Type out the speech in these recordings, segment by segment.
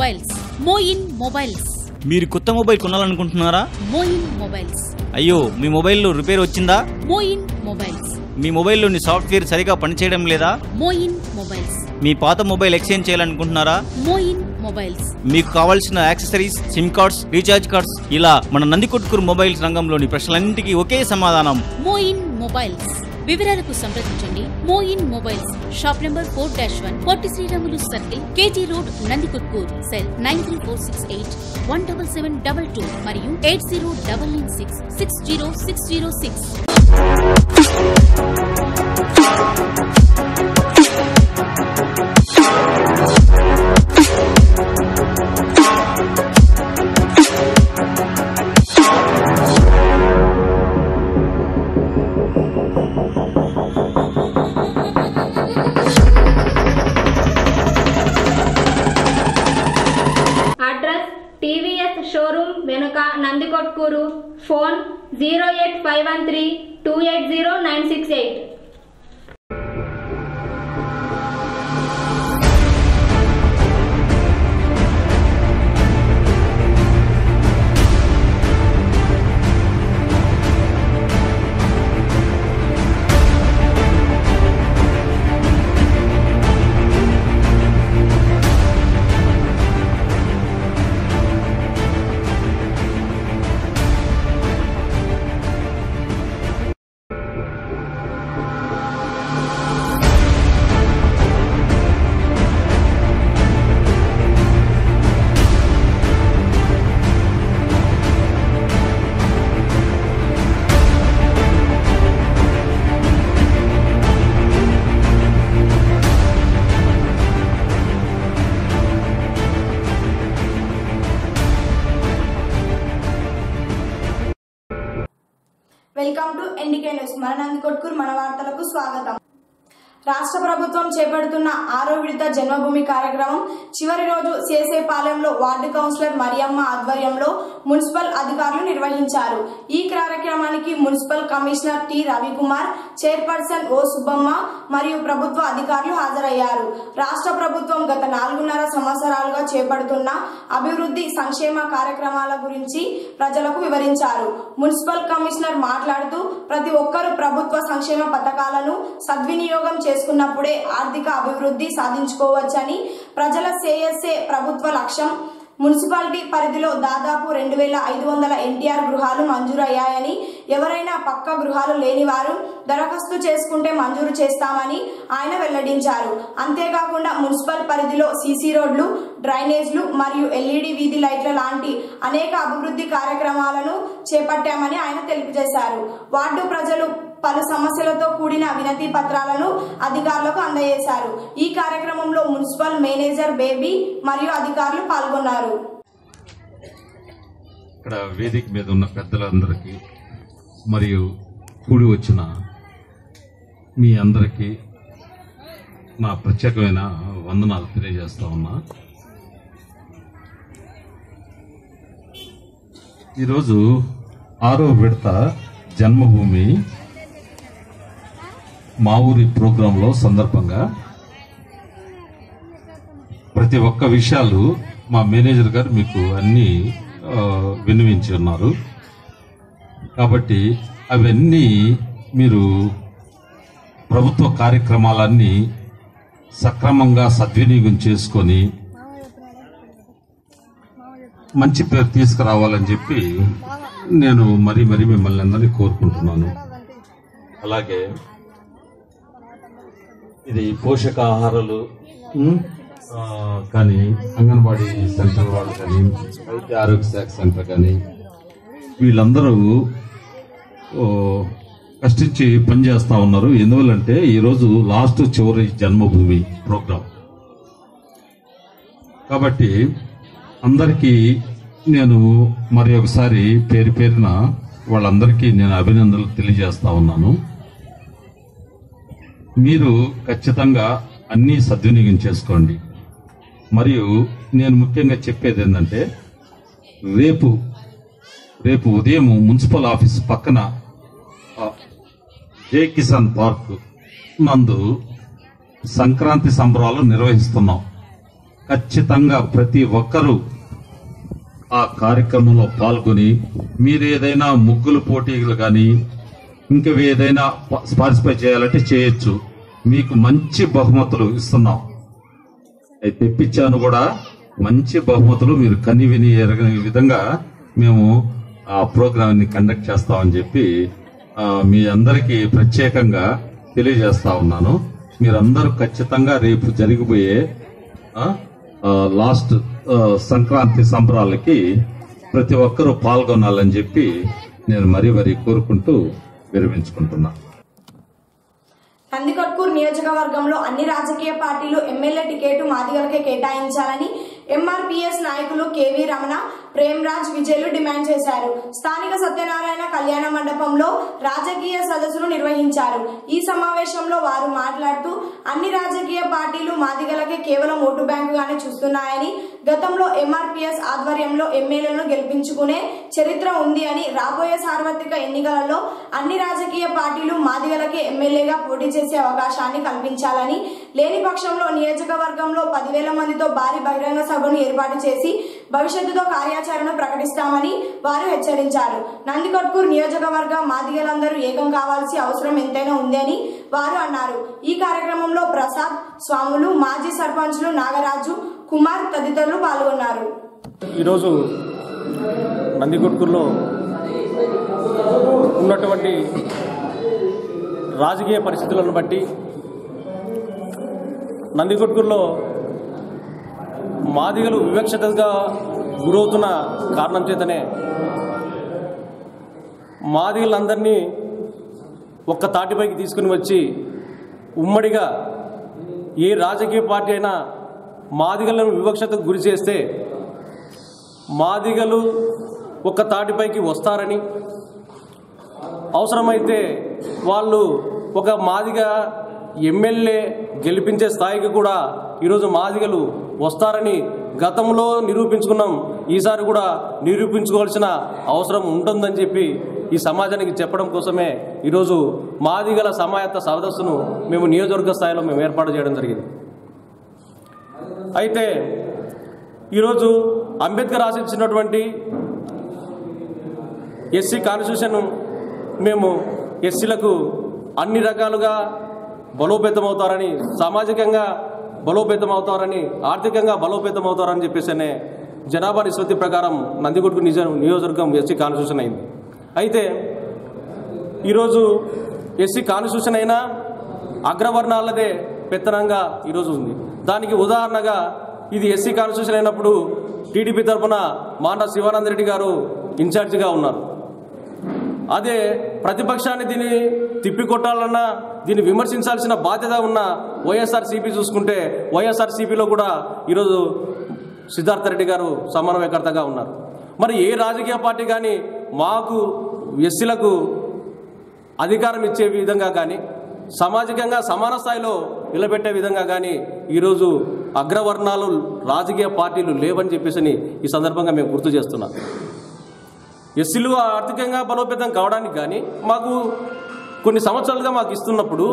Mobiles. Moeen mobiles. మీరు కొత్త mobile కొనాలనుకుంటున్నారా? Moeen mobiles. అయ్యో, మీ మొబైల్లో రిపేర్ వచ్చిందా? మోయిన్ మొబైల్స్. మీ మొబైల్లోని సాఫ్ట్వేర్ సరిగా పనిచేయడం లేదా? మోయిన్ మొబైల్స్. మీ పాత మొబైల్ ఎక్స్చేంజ్ చేయాలనుకుంటున్నారా? మోయిన్ మొబైల్స్. మీకు కావాల్సిన accessories, sim cards, recharge cards, ఇలా మన నందికొట్కూరు మొబైల్స్ రంగంలోని ప్రశ్నలన్నింటికీ ఒకే సమాధానం. మోయిన్ మొబైల్స్. వివరాలకు సంప్రదించండి. Moin mobiles. Shop number 4-1, Potti Sriramulu circle, KG road, Nandikotkur. Cell 9346817722 మరియు 8099660606. టీవీఎస్ షోరూమ్ వెనుక Nandikotkur. Phone 08513280968. Welcome to NDK news. మన నందికొట్కూరు మన వార్తలకు స్వాగతం. రాష్ట్ర ప్రభుత్వం చేపడుతున్న 6వ విడత జన్మభూమి కార్యక్రమం చివరి రోజు సేసేపాలెంలో వార్డు కౌన్సిలర్ మరియమ్మ ఆధ్వర్యంలో మున్సిపల్ అధికారులు నిర్వహించారు. ఈ కార్యక్రమానికి municipal commissioner T Ravikumar, chairperson O Subbamma మరియు ప్రభుత్వ అధికారులు హాజరయ్యారు. రాష్ట్ర ప్రభుత్వం గత 4.5 సంవత్సరాలుగా చేపడుతున్న అభివృద్ధి సంక్షేమ కార్యక్రమాల గురించి ప్రజలకు వివరించారు. మున్సిపల్ కమిషనర్ మాట్లాడుతూ ప్రతి ఒక్కరూ ప్రభుత్వ సంక్షేమ పథకాలను సద్వినియోగం చేసుకున్నప్పుడే ఆర్థిక అభివృద్ధి సాధించుకోవచ్చని, ప్రజల శ్రేయస్సే ప్రభుత్వ లక్ష్యం. మున్సిపాలిటీ పరిధిలో దాదాపు 2500 ఎన్టీఆర్ గృహాలు మంజూరయ్యాయని, ఎవరైనా పక్క గృహాలు లేని వారు దరఖాస్తు చేసుకుంటే మంజూరు చేస్తామని ఆయన వెల్లడించారు. అంతేకాకుండా మున్సిపల్ పరిధిలో సీసీ రోడ్లు, డ్రైనేజ్లు మరియు ఎల్ఈడి వీధి లైట్ల లాంటి అనేక అభివృద్ధి కార్యక్రమాలను చేపట్టామని ఆయన తెలియజేశారు. వార్డు ప్రజలు పలు సమస్యలతో కూడిన వినతి పత్రాలను అధికారులకు అందజేశారు. ఈ కార్యక్రమంలో మున్సిపల్ మేనేజర్ బేబీ మరియు అధికారులు పాల్గొన్నారు. ఇక్కడ వేదిక మీద ఉన్న పెద్దలందరికీ మరియు కూడి వచ్చిన మీ అందరికీ నా ప్రత్యేకమైన వందనాలు తెలియజేస్తా ఉన్నా. ఈరోజు 6వ విడత జన్మభూమి మా ఊరి ప్రోగ్రాంలో సందర్భంగా ప్రతి ఒక్క విషయాలు మా మేనేజర్ గారు మీకు అన్ని విన్నవించి ఉన్నారు. కాబట్టి అవన్నీ మీరు ప్రభుత్వ కార్యక్రమాలన్నీ సక్రమంగా సద్వినియోగం చేసుకొని మంచి పేరు తీసుకురావాలని చెప్పి నేను మరీ మిమ్మల్ని అందరినీ కోరుకుంటున్నాను. అలాగే ఇది పోషకాహారాలు కానీ అంగన్వాడీ సెంటర్ వాళ్ళు కానీ వైద్య ఆరోగ్య శాఖ సెంటర్ కానీ వీళ్ళందరూ కష్టించి పనిచేస్తా ఉన్నారు. ఎందువల్లంటే ఈరోజు లాస్ట్ చివరి జన్మభూమి ప్రోగ్రాం కాబట్టి అందరికీ నేను మరి ఒకసారి పేరు పేరున వాళ్ళందరికీ నేను అభినందనలు తెలియజేస్తా ఉన్నాను. మీరు ఖచ్చితంగా అన్నీ సద్వినియోగం చేసుకోండి. మరియు నేను ముఖ్యంగా చెప్పేది ఏంటంటే రేపు ఉదయం మున్సిపల్ ఆఫీస్ పక్కన జై కిసాన్ పార్క్ నందు సంక్రాంతి సంబరాలు నిర్వహిస్తున్నాం. ఖచ్చితంగా ప్రతి ఒక్కరూ ఆ కార్యక్రమంలో పాల్గొని మీరు ఏదైనా ముగ్గులు పోటీలు కానీ ఇంకా ఏదైనా పార్టిసిపేట్ చేయాలంటే చేయొచ్చు. మీకు మంచి బహుమతులు ఇస్తున్నాం. అవి తెప్పించాను కూడా. మంచి బహుమతులు మీరు కని విని ఎరగని విధంగా మేము ఆ ప్రోగ్రామ్ ని కండక్ట్ చేస్తామని చెప్పి మీ అందరికీ ప్రత్యేకంగా తెలియజేస్తా ఉన్నాను. మీరందరూ ఖచ్చితంగా రేపు జరిగిపోయే లాస్ట్ సంక్రాంతి సంబరాలకి ప్రతి ఒక్కరూ పాల్గొనాలని చెప్పి నేను మరీ కోరుకుంటూ విరమించుకుంటున్నా. నందికొట్కూరు నియోజకవర్గంలో అన్ని రాజకీయ పార్టీలు ఎమ్మెల్యే టికెట్ మాదిగలకే కేటాయించాలని ఎంఆర్పీఎస్ నాయకులు కేవీ రమణ, ప్రేమ్రాజ్, విజయ్లు డిమాండ్ చేశారు. స్థానిక సత్యనారాయణ కళ్యాణ మండపంలో రాజకీయ సదస్సును నిర్వహించారు. ఈ సమావేశంలో వారు మాట్లాడుతూ అన్ని రాజకీయ పార్టీలు మాదిగలకే కేవలం ఓటు బ్యాంకుగానే చూస్తున్నాయని, గతంలో ఎంఆర్పీఎస్ ఆధ్వర్యంలో ఎమ్మెల్యేలను గెలిపించుకునే చరిత్ర ఉంది అని, రాబోయే సార్వత్రిక ఎన్నికలలో అన్ని రాజకీయ పార్టీలు మాదిగలకే ఎమ్మెల్యేగా పోటీ చేసే అవకాశాన్ని కల్పించాలని, లేని పక్షంలో నియోజకవర్గంలో 10,000 మందితో భారీ బహిరంగ సభను ఏర్పాటు చేసి భవిష్యత్తులో కార్యాచరణ ప్రకటిస్తామని వారు హెచ్చరించారు. నందికొట్కూరు నియోజకవర్గ మాదిగలందరూ ఏకం కావాల్సిన అవసరం ఎంతైనా ఉంది అని వారు అన్నారు. ఈ కార్యక్రమంలో ప్రసాద్, స్వాములు, మాజీ సర్పంచ్లు నాగరాజు, కుమార్ తదితరులు పాల్గొన్నారు. ఈరోజు నందికొట్కూరులో ఉన్నటువంటి రాజకీయ పరిస్థితులను బట్టి నందికొట్కూరులో మాదిగలు వివక్షతగా గురవుతున్న కారణం చేతనే మాదిగలందరినీ ఒక్క తాటిపైకి తీసుకుని వచ్చి ఉమ్మడిగా ఏ రాజకీయ పార్టీ అయినా మాదిగలను వివక్షతకు గురి చేస్తే మాదిగలు ఒక్క తాటిపైకి వస్తారని, అవసరమైతే వాళ్ళు ఒక మాదిగ ఎమ్మెల్యే గెలిపించే స్థాయికి కూడా ఈరోజు మాదిగలు వస్తారని గతంలో నిరూపించుకున్నాం. ఈసారి కూడా నిరూపించుకోవాల్సిన అవసరం ఉంటుందని చెప్పి ఈ సమాజానికి చెప్పడం కోసమే ఈరోజు మాదిగల సమాయత్త సదస్సును మేము నియోజకవర్గ స్థాయిలో మేము ఏర్పాటు చేయడం జరిగింది. అయితే ఈరోజు అంబేద్కర్ ఆశించినటువంటి ఎస్సీ కాన్స్టిట్యూషన్ మేము ఎస్సీలకు అన్ని రకాలుగా బలోపేతం అవుతారని, సామాజికంగా బలోపేతం అవుతారని, ఆర్థికంగా బలోపేతం అవుతారని చెప్పేసి జనాభా నిష్పత్తి ప్రకారం నందికొట్కూరు నియోజకవర్గం ఎస్సీ కాన్స్టిట్యూషన్ అయింది. అయితే ఈరోజు ఎస్సీ కాన్స్టిట్యూషన్ అయినా అగ్రవర్ణాలదే పెత్తనంగా ఈరోజు ఉంది. దానికి ఉదాహరణగా ఇది ఎస్సీ కాన్స్టిట్యూషన్ అయినప్పుడు టీడీపీ తరఫున మాండా శివానందరెడ్డి గారు ఇన్ఛార్జిగా ఉన్నారు. అదే ప్రతిపక్షాన్ని దీన్ని తిప్పికొట్టాలన్నా, దీన్ని విమర్శించాల్సిన బాధ్యత ఉన్న వైఎస్ఆర్సీపీ చూసుకుంటే వైఎస్ఆర్సీపీలో కూడా ఈరోజు సిద్ధార్థ రెడ్డి గారు సమన్వయకర్తగా ఉన్నారు. మరి ఏ రాజకీయ పార్టీ కానీ మాకు ఎస్సీలకు అధికారం ఇచ్చే విధంగా కానీ, సామాజికంగా సమాన స్థాయిలో నిలబెట్టే విధంగా కానీ ఈరోజు అగ్రవర్ణాలు రాజకీయ పార్టీలు లేవని చెప్పేసి ఈ సందర్భంగా మేము గుర్తు చేస్తున్నాం. ఎస్సీలు ఆర్థికంగా బలోపేతం కావడానికి కానీ మాకు కొన్ని సంవత్సరాలుగా మాకు ఇస్తున్నప్పుడు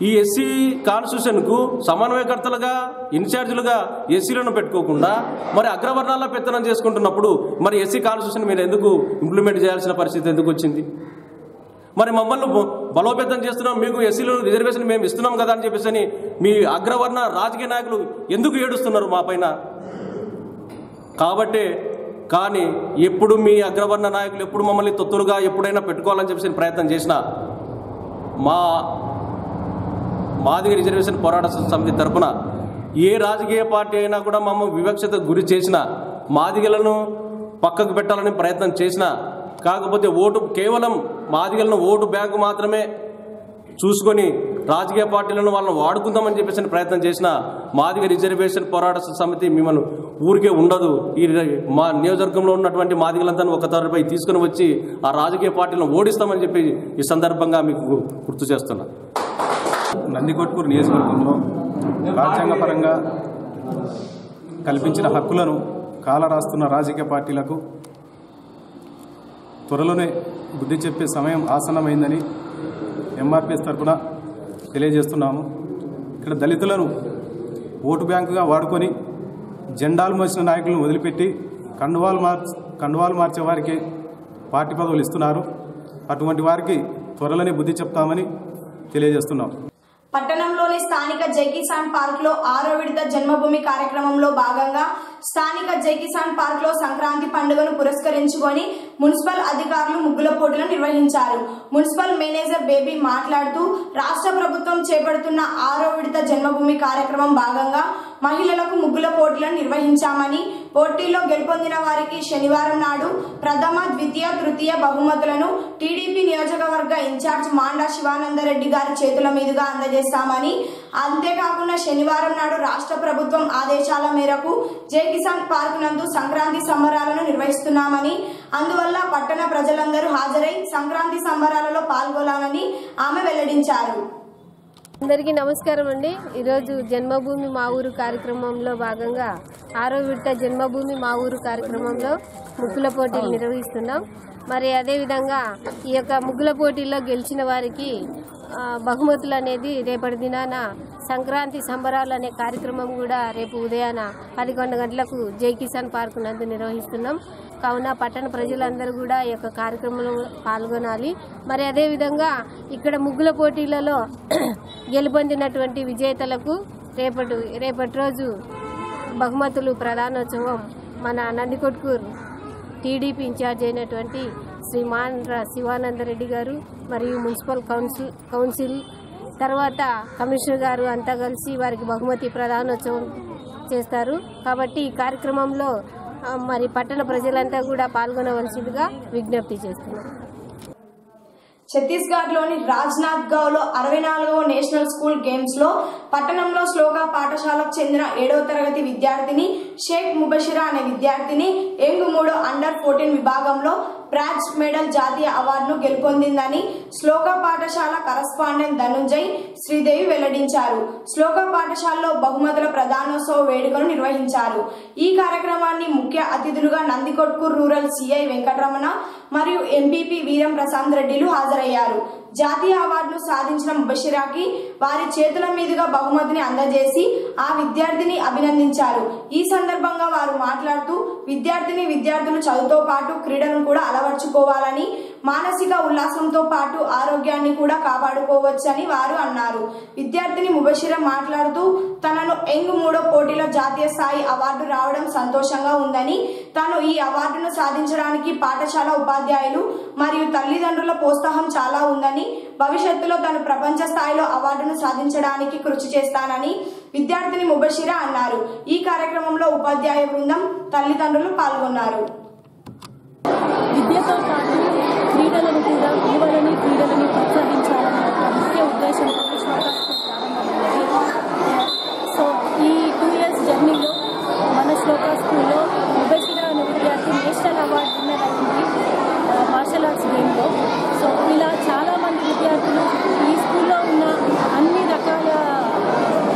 ఈ ఎస్సీ కాన్స్టిట్యూషన్కు సమన్వయకర్తలుగా, ఇన్ఛార్జీలుగా ఎస్సీలను పెట్టుకోకుండా మరి అగ్రవర్ణాల్లో పెత్తనం చేసుకుంటున్నప్పుడు మరి ఎస్సీ కాన్స్టిట్యూషన్ మీరు ఎందుకు ఇంప్లిమెంట్ చేయాల్సిన పరిస్థితి ఎందుకు వచ్చింది? మరి మమ్మల్ని బలోపేతం చేస్తున్నాం, మీకు ఎస్సీలు రిజర్వేషన్ మేము ఇస్తున్నాం కదా అని చెప్పేసి మీ అగ్రవర్ణ రాజకీయ నాయకులు ఎందుకు ఏడుస్తున్నారు మా పైన? కాబట్టి కానీ ఎప్పుడు మీ అగ్రవర్ణ నాయకులు ఎప్పుడు మమ్మల్ని తొత్తులుగా ఎప్పుడైనా పెట్టుకోవాలని చెప్పేసి ప్రయత్నం చేసినా మాదిగ రిజర్వేషన్ పోరాట సమితి తరఫున ఏ రాజకీయ పార్టీ అయినా కూడా మమ్మల్ని వివక్షతకు గురి చేసినా, మాదిగలను పక్కకు పెట్టాలని ప్రయత్నం చేసినా, కాకపోతే కేవలం మాదిగలను ఓటు బ్యాంకు మాత్రమే చూసుకొని రాజకీయ పార్టీలను వాళ్ళని వాడుకుందామని చెప్పేసి ప్రయత్నం చేసిన మాదిగ రిజర్వేషన్ పోరాట సమితి మిమ్మల్ని ఊరికే ఉండదు. ఈ మా నియోజకవర్గంలో ఉన్నటువంటి మాదిగలంతా ఒక తరపై తీసుకుని వచ్చి ఆ రాజకీయ పార్టీలను ఓడిస్తామని చెప్పి ఈ సందర్భంగా మీకు గుర్తు చేస్తున్నా. నందికొట్కూరు నియోజకవర్గంలో రాజ్యాంగపరంగా కల్పించిన హక్కులను కాలరాస్తున్న రాజకీయ పార్టీలకు త్వరలోనే బుద్ధి చెప్పే సమయం ఆసన్నమైందని ఎంఆర్పీఎస్ తరఫున తెలియజేస్తున్నాము. ఇక్కడ దళితులను ఓటు బ్యాంకుగా వాడుకొని జెండాలు మోసిన నాయకులను వదిలిపెట్టి కండువాలు మార్చే వారికి పార్టీ పదవులు ఇస్తున్నారు. అటువంటి వారికి త్వరలోనే బుద్ధి చెప్తామని తెలియజేస్తున్నాం. పట్టణంలోని స్థానిక జై కిసాన్ పార్క్ లో 6వ విడత జన్మభూమి కార్యక్రమంలో భాగంగా స్థానిక జై కిసాన్ పార్క్ లో సంక్రాంతి పండుగను పురస్కరించుకొని మున్సిపల్ అధికారులు ముగ్గుల పోటీలను నిర్వహించారు. మున్సిపల్ మేనేజర్ బేబీ మాట్లాడుతూ రాష్ట్ర ప్రభుత్వం చేపడుతున్న 6వ విడత జన్మభూమి కార్యక్రమం భాగంగా మహిళలకు ముగ్గుల పోటీలను నిర్వహించామని, పోటీల్లో గెలుపొందిన వారికి శనివారం నాడు ప్రథమ, ద్వితీయ, తృతీయ బహుమతులను టీడీపీ నియోజకవర్గ ఇన్ఛార్జ్ మాండా శివానందరెడ్డి గారి చేతుల మీదుగా అందజేస్తామని, అంతేకాకుండా శనివారం నాడు రాష్ట్ర ప్రభుత్వం ఆదేశాల మేరకు జై కిసాన్ పార్క్ నందు సంక్రాంతి సంబరాలను నిర్వహిస్తున్నామని, అందువల్ల పట్టణ ప్రజలందరూ హాజరై సంక్రాంతి సంబరాలలో పాల్గొనాలని ఆమె వెల్లడించారు. అందరికీ నమస్కారం అండి. ఈరోజు జన్మభూమి మా ఊరు కార్యక్రమంలో భాగంగా 6వ విడత జన్మభూమి మా ఊరు కార్యక్రమంలో ముగ్గుల పోటీలు నిర్వహిస్తున్నాం. మరి అదేవిధంగా ఈ యొక్క ముగ్గుల పోటీల్లో గెలిచిన వారికి బహుమతులు అనేది రేపటి దినాన సంక్రాంతి సంబరాలు అనే కార్యక్రమం కూడా రేపు ఉదయాన 11 గంటలకు జై కిసాన్ పార్క్ నందు నిర్వహిస్తున్నాం. కావున పట్టణ ప్రజలందరూ కూడా ఈ యొక్క కార్యక్రమంలో పాల్గొనాలి. మరి అదేవిధంగా ఇక్కడ ముగ్గుల పోటీలలో గెలుపొందినటువంటి విజేతలకు రేపటి రోజు బహుమతులు ప్రధానోత్సవం మన నందికొట్కూరు టీడీపీ ఇన్ఛార్జ్ అయినటువంటి శ్రీ మాండ్ర శివానందరెడ్డి గారు మరియు మున్సిపల్ కౌన్సిల్ తర్వాత కమిషనర్ గారు అంతా కలిసి వారికి బహుమతి ప్రధానోత్సవం చేస్తారు. కాబట్టి ఈ కార్యక్రమంలో మరి పట్టణ ప్రజలంతా కూడా పాల్గొనవలసిందిగా విజ్ఞప్తి చేస్తున్నారు. ఛత్తీస్గఢ్ లోని రాజ్నాథ్ గావ్ లో 64వ నేషనల్ స్కూల్ గేమ్స్ లో పట్టణంలో శ్లోక పాఠశాలకు చెందిన 7వ తరగతి విద్యార్థిని షేక్ ముబషిరా అనే విద్యార్థిని యంగ్ 3 అండర్ 14 విభాగంలో బ్రాంజ్ మెడల్ జాతీయ అవార్డును గెలుపొందిందని శ్లోక పాఠశాల కరస్పాండెంట్ ధనుంజయ్ శ్రీదేవి వెల్లడించారు. శ్లోక పాఠశాలలో బహుమతుల ప్రధానోత్సవ వేడుకను నిర్వహించారు. ఈ కార్యక్రమాన్ని ముఖ్య అతిథులుగా నందికొట్కూరు రూరల్ సిఐ వెంకటరమణ మరియు ఎంపీపీ వీరం ప్రశాంత్ రెడ్డిలు హాజరయ్యారు. జాతీయ అవార్డును సాధించిన ముబషిరాకి వారి చేతుల మీదుగా బహుమతిని అందజేసి ఆ విద్యార్థిని అభినందించారు. ఈ సందర్భంగా వారు మాట్లాడుతూ విద్యార్థులు చదువుతో పాటు క్రీడలను కూడా అలవర్చుకోవాలని, మానసిక ఉల్లాసంతో పాటు ఆరోగ్యాన్ని కూడా కాపాడుకోవచ్చని వారు అన్నారు. విద్యార్థిని ముబషిరా మాట్లాడుతూ తనను యంగ్ 3 పోటీలో జాతీయ స్థాయి అవార్డు రావడం సంతోషంగా ఉందని, తాను ఈ అవార్డును సాధించడానికి పాఠశాల ఉపాధ్యాయులు మరియు తల్లిదండ్రుల ప్రోత్సాహం చాలా ఉందని, భవిష్యత్తులో తను ప్రపంచ స్థాయిలో అవార్డును సాధించడానికి కృషి చేస్తానని విద్యార్థిని ముబషిరా అన్నారు. ఈ కార్యక్రమంలో ఉపాధ్యాయ బృందం, తల్లిదండ్రులు పాల్గొన్నారు. విద్యతో పాటు క్రీడలను కూడా క్రీడలని ప్రోత్సహించాలనే ఒక ముఖ్య ఉద్దేశంతో శ్లోకా స్కూల్ ప్రారంభమైంది. సో ఈ 2 years జర్నీలో మన శ్లోకా స్కూల్లో ముబషిరా అనే విద్యార్థి నేషనల్ అవార్డు విన్నర్ అయింది మార్షల్ ఆర్ట్స్ గేమ్లో. సో ఇలా చాలామంది విద్యార్థులు ఈ స్కూల్లో ఉన్న అన్ని రకాల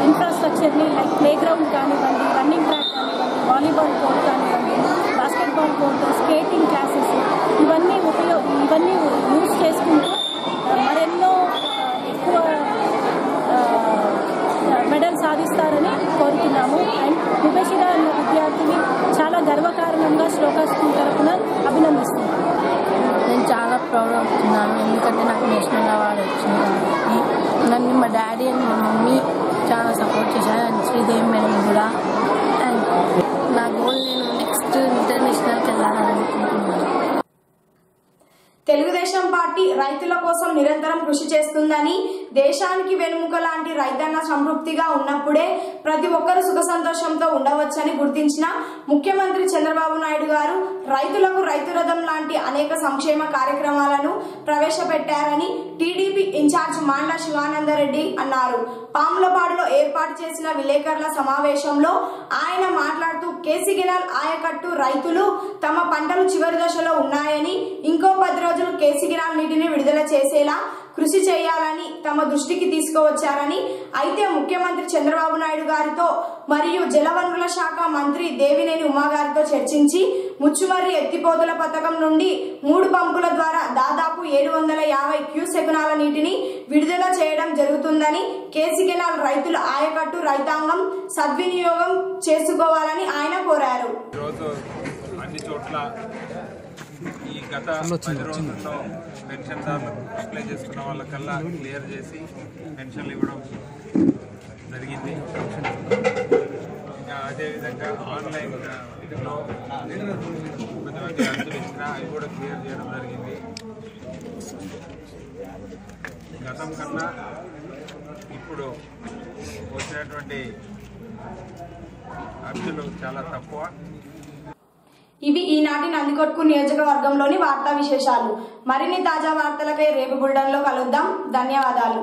ఇన్ఫ్రాస్ట్రక్చర్ని లైక్ ప్లే గ్రౌండ్ కానివ్వండి, రన్నింగ్ ట్రాక్ కానివ్వండి, వాలీబాల్ కోర్ట్ కానివ్వండి, బాస్కెట్బాల్ కోర్ట్, స్కేటింగ్ క్లాసెస్ ఇవన్నీ యూజ్ చేసుకుంటూ మరెన్నో ఎక్కువ మెడల్ సాధిస్తారని కోరుతున్నాము. అండ్ ముబషిరా అన్న విద్యార్థిని చాలా గర్వకారణంగా శ్లోకా స్కూల్ తరఫున అభినందిస్తున్నాను. నేను చాలా ప్రౌడ్ అవుతున్నాను, ఎందుకంటే నాకు నేషనల్ అవార్డు వచ్చింది. నన్ను మా డాడీ అండ్ మా మమ్మీ చాలా సపోర్ట్ చేశారు, అండ్ శ్రీదేవి మేడం కూడా. అండ్ నా గోల్ నేను నెక్స్ట్ ఇంటర్నేషనల్కి వెళ్ళాలని అనుకుంటున్నాను. తెలుగుదేశం పార్టీ రైతుల కోసం నిరంతరం కృషి చేస్తుందని, దేశానికి వెనుముక లాంటి రైతన్న సంతృప్తిగా ఉన్నప్పుడే ప్రతి ఒక్కరూ సుఖ సంతోషంతో ఉండవచ్చని గుర్తించిన ముఖ్యమంత్రి చంద్రబాబు నాయుడు గారు రైతులకు రైతు రథం లాంటి అనేక సంక్షేమ కార్యక్రమాలను ప్రవేశపెట్టారని టీడీపీ ఇన్ఛార్జ్ మాండా శివానందరెడ్డి అన్నారు. పాములపాడులో ఏర్పాటు చేసిన విలేకరుల సమావేశంలో ఆయన మాట్లాడుతూ కేసీకెనాల్ ఆయకట్టు రైతులు తమ పంటలు చివరి దశలో ఉన్నాయని, ఇంకో 10 రోజులు కేసీకెనాల్ నీటిని విడుదల చేసేలా కృషి చేయాలని తమ దృష్టికి తీసుకువచ్చారని, అయితే ముఖ్యమంత్రి చంద్రబాబు నాయుడు గారితో మరియు జలవనరుల శాఖ మంత్రి దేవినేని ఉమా గారితో చర్చించి ముచ్చుమర్రి ఎత్తిపోతల పథకం నుండి 3 పంపుల ద్వారా దాదాపు 750 క్యూసెకునాల నీటిని విడుదల చేయడం జరుగుతుందని, కేసీ కెనాల్ రైతుల ఆయకట్టు రైతాంగం సద్వినియోగం చేసుకోవాలని ఆయన కోరారు. అన్ని చోట్ల ఈ గత 10 రోజుల్లో పెన్షన్దారులు అప్లై చేసుకున్న వాళ్ళకల్లా క్లియర్ చేసి పెన్షన్లు ఇవ్వడం జరిగింది. ఇంకా అదేవిధంగా ఆన్లైన్లో కొంతమంది అర్జీలు ఇచ్చినా అవి కూడా క్లియర్ చేయడం జరిగింది. గతం కన్నా ఇప్పుడు వచ్చినటువంటి అర్జీలు చాలా తక్కువ. ఇవి ఈనాటి నందికొట్కూరు నియోజకవర్గంలోని వార్తా విశేషాలు. మరిన్ని తాజా వార్తలకై రేపు బులెటిన్లో కలుద్దాం. ధన్యవాదాలు.